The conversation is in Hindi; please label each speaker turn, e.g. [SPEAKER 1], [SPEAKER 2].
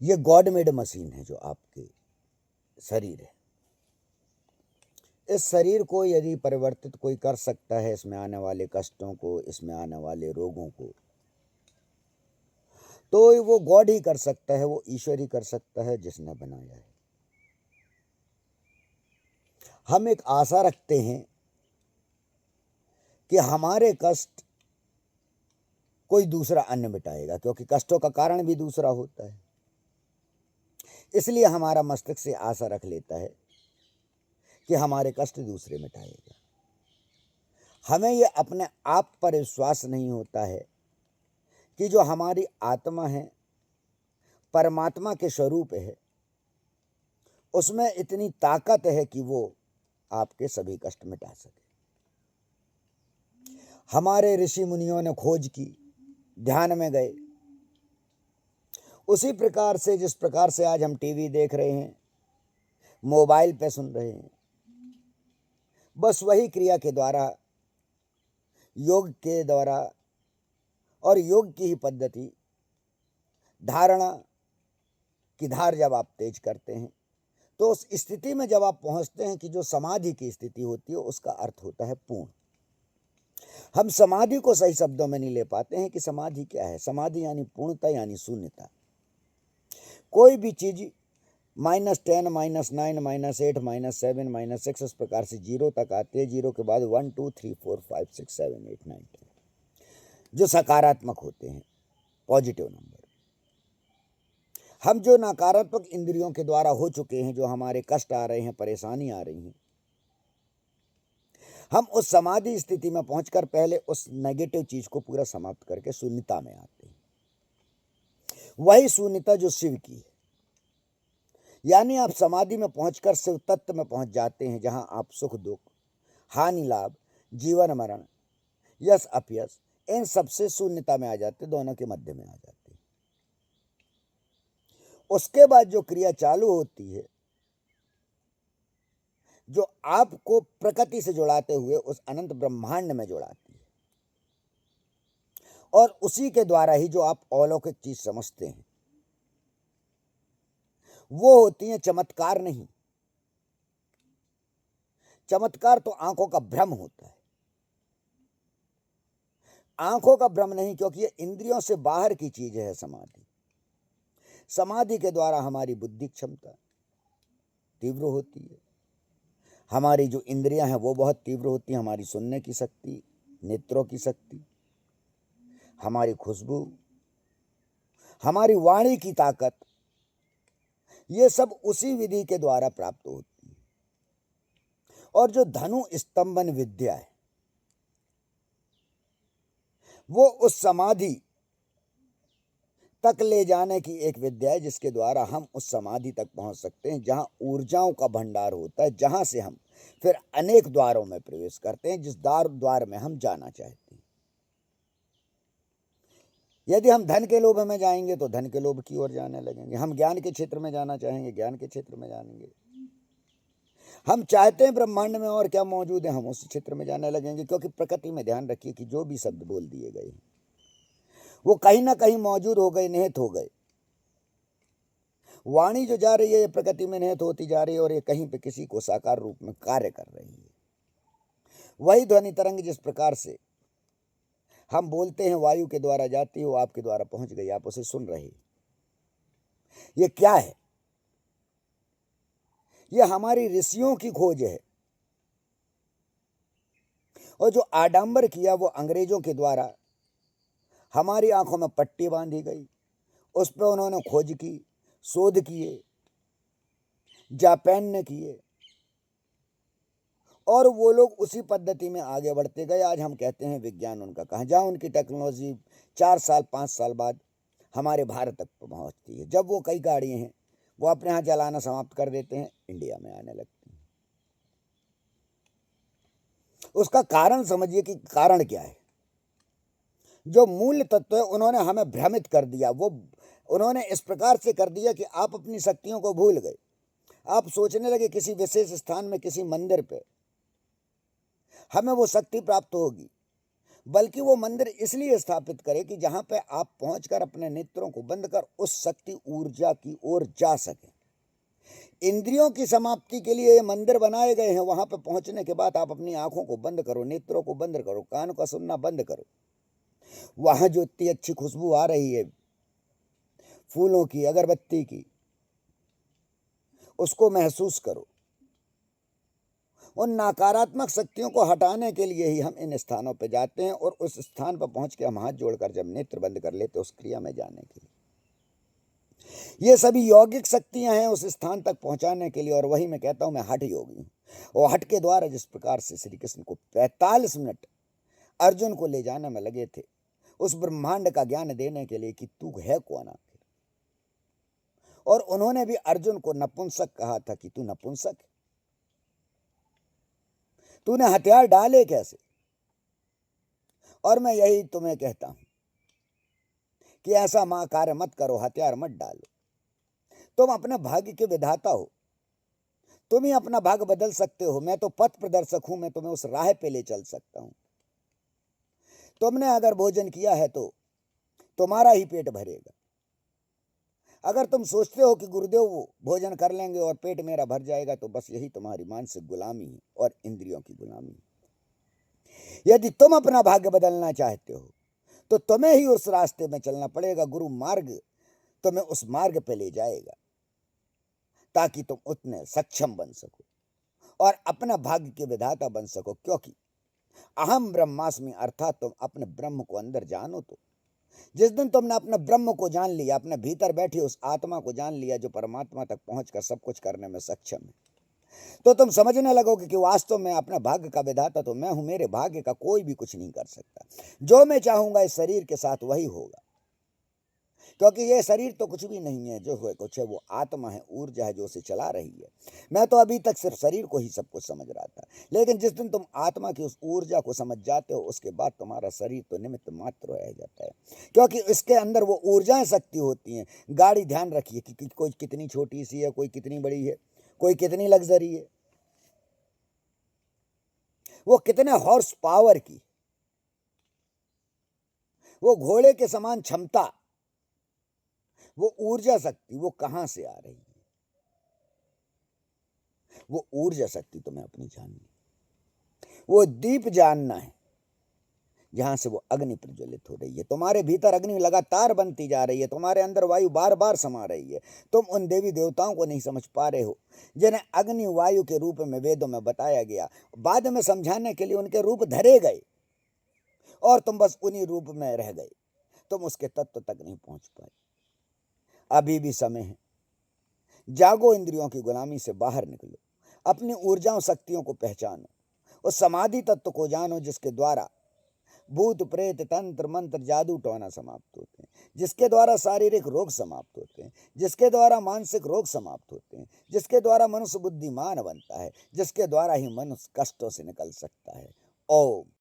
[SPEAKER 1] ये गॉड मेड मशीन है जो आपके शरीर है। इस शरीर को यदि परिवर्तित कोई कर सकता है, इसमें आने वाले कष्टों को, इसमें आने वाले रोगों को, तो वो गॉड ही कर सकता है, वो ईश्वर ही कर सकता है जिसने बनाया है। हम एक आशा रखते हैं कि हमारे कष्ट कोई दूसरा अन्य मिटाएगा, क्योंकि कष्टों का कारण भी दूसरा होता है। इसलिए हमारा मस्तिष्क से आशा रख लेता है कि हमारे कष्ट दूसरे मिटाएगा। हमें यह अपने आप पर विश्वास नहीं होता है कि जो हमारी आत्मा है, परमात्मा के स्वरूप है, उसमें इतनी ताकत है कि वो आपके सभी कष्ट मिटा सके। हमारे ऋषि मुनियों ने खोज की, ध्यान में गए, उसी प्रकार से जिस प्रकार से आज हम टीवी देख रहे हैं, मोबाइल पे सुन रहे हैं, बस वही क्रिया के द्वारा, योग के द्वारा, और योग की ही पद्धति, धारणा की धार जब आप तेज करते हैं, तो उस स्थिति में जब आप पहुंचते हैं कि जो समाधि की स्थिति होती है, उसका अर्थ होता है पूर्ण। हम समाधि को सही शब्दों में नहीं ले पाते हैं कि समाधि क्या है। समाधि यानी पूर्णता, यानी शून्यता। कोई भी चीज -10, -9, -8, -7, -6 इस प्रकार से 0 तक आती है। 0 के बाद 1 2 3 4 5 6 7 8 9 10 जो सकारात्मक होते हैं, पॉजिटिव नंबर। हम जो नकारात्मक इंद्रियों के द्वारा हो चुके हैं, जो हमारे कष्ट आ रहे हैं, परेशानी आ रही हैं, हम उस समाधि स्थिति में पहुंचकर पहले उस नेगेटिव चीज को पूरा समाप्त करके शून्यता में आते हैं। वही शून्यता जो शिव की है, यानी आप समाधि में पहुंचकर शिव तत्व में पहुंच जाते हैं, जहां आप सुख दुख, हानि लाभ, जीवन मरण, यश अपयश, इन सबसे शून्यता में आ जाते, दोनों के मध्य में आ जाते। उसके बाद जो क्रिया चालू होती है, जो आपको प्रकृति से जुड़ाते हुए उस अनंत ब्रह्मांड में जुड़ाती है, और उसी के द्वारा ही जो आप अलौकिक चीज समझते हैं, वो होती है चमत्कार नहीं। चमत्कार तो आंखों का भ्रम होता है। आंखों का भ्रम नहीं, क्योंकि ये इंद्रियों से बाहर की चीज है समाधि। समाधि के द्वारा हमारी बुद्धि क्षमता तीव्र होती है, हमारी जो इंद्रियां हैं वो बहुत तीव्र होती हैं। हमारी सुनने की शक्ति, नेत्रों की शक्ति, हमारी खुशबू, हमारी वाणी की ताकत, ये सब उसी विधि के द्वारा प्राप्त होती है। और जो धनु स्तंभन विद्या है, वो उस समाधि तक ले जाने की एक विद्या है, जिसके द्वारा हम उस समाधि तक पहुंच सकते हैं, जहां ऊर्जाओं का भंडार होता है, जहां से हम फिर अनेक द्वारों में प्रवेश करते हैं, जिस द्वार में हम जाना चाहते हैं। यदि हम धन के लोभ में जाएंगे तो धन के लोभ की ओर जाने लगेंगे। हम ज्ञान के क्षेत्र में जाना चाहेंगे, ज्ञान के क्षेत्र में जाएंगे। हम चाहते हैं ब्रह्मांड में और क्या मौजूद है, हम उस क्षेत्र में जाने लगेंगे। क्योंकि प्रकृति में ध्यान रखिए कि जो भी शब्द बोल दिए गए वो कहीं ना कहीं मौजूद हो गए, निहित हो गए। वाणी जो जा रही है, ये प्रकृति में निहित होती जा रही है, और ये कहीं पे किसी को साकार रूप में कार्य कर रही है। वही ध्वनि तरंग जिस प्रकार से हम बोलते हैं, वायु के द्वारा जाती है, वो आपके द्वारा पहुंच गई, आप उसे सुन रहे। ये क्या है? ये हमारी ऋषियों की खोज है। और जो आडंबर किया वो अंग्रेजों के द्वारा हमारी आंखों में पट्टी बांधी गई, उस पर उन्होंने खोज की, शोध किए, जापान ने किए, और वो लोग उसी पद्धति में आगे बढ़ते गए। आज हम कहते हैं विज्ञान उनका कहाँ, जहाँ उनकी टेक्नोलॉजी 4 साल 5 साल बाद हमारे भारत तक पहुँचती है। जब वो कई गाड़ियाँ हैं वो अपने यहाँ जलाना समाप्त कर देते हैं, इंडिया में आने लगती हैं। उसका कारण समझिए कि कारण क्या है। जो मूल तत्व है उन्होंने हमें भ्रमित कर दिया। वो उन्होंने इस प्रकार से कर दिया कि आप अपनी शक्तियों को भूल गए। आप सोचने लगे किसी विशेष स्थान में, किसी मंदिर पे हमें वो शक्ति प्राप्त होगी। बल्कि वो मंदिर इसलिए स्थापित करे कि जहां पे आप पहुंचकर अपने नेत्रों को बंद कर उस शक्ति ऊर्जा की ओर जा सके। इंद्रियों की समाप्ति के लिए ये मंदिर बनाए गए हैं। वहां पे पहुंचने के बाद आप अपनी आंखों को बंद करो, नेत्रों को बंद करो, कान का सुनना बंद करो। वहां जो इतनी अच्छी खुशबू आ रही है फूलों की, अगरबत्ती की, उसको महसूस करो। उन नकारात्मक शक्तियों को हटाने के लिए ही हम इन स्थानों पर जाते हैं और उस स्थान पर पहुंच के हम हाथ जोड़कर जब नेत्र बंद कर लेते उस क्रिया में जाने के लिए। ये सभी यौगिक शक्तियां हैं उस स्थान तक पहुंचाने के लिए। और वही मैं कहता हूं मैं हठ योगी हूं। और हठ के द्वारा जिस प्रकार से श्री कृष्ण को 45 मिनट अर्जुन को ले जाने में लगे थे उस ब्रह्मांड का ज्ञान देने के लिए कि तू है कौन आखिर। और उन्होंने भी अर्जुन को नपुंसक कहा था कि तू नपुंसक है, तूने हथियार डाले कैसे। और मैं यही तुम्हें कहता हूं कि ऐसा मां कार्य मत करो, हथियार मत डालो। तुम अपने भाग्य के विधाता हो, तुम ही अपना भाग्य बदल सकते हो। मैं तो पथ प्रदर्शक हूं, मैं तुम्हें उस राह पे ले चल सकता हूं। तुमने अगर भोजन किया है तो तुम्हारा ही पेट भरेगा। अगर तुम सोचते हो कि गुरुदेव वो भोजन कर लेंगे और पेट मेरा भर जाएगा, तो बस यही तुम्हारी मानसिक गुलामी है और इंद्रियों की गुलामी है। यदि तुम अपना भाग्य बदलना चाहते हो तो तुम्हें ही उस रास्ते में चलना पड़ेगा। गुरु मार्ग तुम्हें उस मार्ग पे ले जाएगा ताकि तुम उतने सक्षम बन सको और अपना भाग्य के विधाता बन सको। क्योंकि अहम ब्रह्मास्मि अर्थात तुम अपने ब्रह्म को अंदर जानो। तो जिस दिन तुमने अपने ब्रह्म को जान लिया, अपने भीतर बैठी उस आत्मा को जान लिया जो परमात्मा तक पहुंचकर सब कुछ करने में सक्षम है, तो तुम समझने लगोगे कि वास्तव में अपने भाग्य का विधाता तो मैं हूं। मेरे भाग्य का कोई भी कुछ नहीं कर सकता। जो मैं चाहूंगा इस शरीर के साथ वही होगा। क्योंकि ये शरीर तो कुछ भी नहीं है, जो है कुछ है वो आत्मा है, ऊर्जा है जो उसे चला रही है। मैं तो अभी तक सिर्फ शरीर को ही सब कुछ समझ रहा था, लेकिन जिस दिन तुम आत्मा की उस ऊर्जा को समझ जाते हो उसके बाद तुम्हारा शरीर तो निमित्त मात्र रह जाता है। क्योंकि इसके अंदर वो ऊर्जाएं शक्ति होती हैं। गाड़ी ध्यान रखिए कि कोई कितनी छोटी सी है, कोई कितनी बड़ी है, कोई कितनी लग्जरी है, वो कितने हॉर्स पावर की, वो घोड़े के समान क्षमता, वो ऊर्जा शक्ति वो कहां से आ रही है। वो ऊर्जा शक्ति तुम्हें अपनी जाननी, वो दीप जानना है जहां से वो अग्नि प्रज्वलित हो रही है। तुम्हारे भीतर अग्नि लगातार बनती जा रही है, तुम्हारे अंदर वायु बार बार समा रही है। तुम उन देवी देवताओं को नहीं समझ पा रहे हो जिन्हें अग्नि वायु के रूप में वेदों में बताया गया। बाद में समझाने के लिए उनके रूप धरे गए और तुम बस उन्हीं रूप में रह गए। तुम उसके तत्व तक नहीं पहुंच पाए। अभी भी समय है, जागो, इंद्रियों की गुलामी से बाहर निकलो, अपनी ऊर्जाओं शक्तियों को पहचानो, उस समाधि तत्व को जानो जिसके द्वारा भूत प्रेत तंत्र मंत्र जादू टोना समाप्त होते हैं, जिसके द्वारा शारीरिक रोग समाप्त होते हैं, जिसके द्वारा मानसिक रोग समाप्त होते हैं, जिसके द्वारा मनुष्य बुद्धिमान बनता है, जिसके द्वारा ही मनुष्य कष्टों से निकल सकता है। ओम।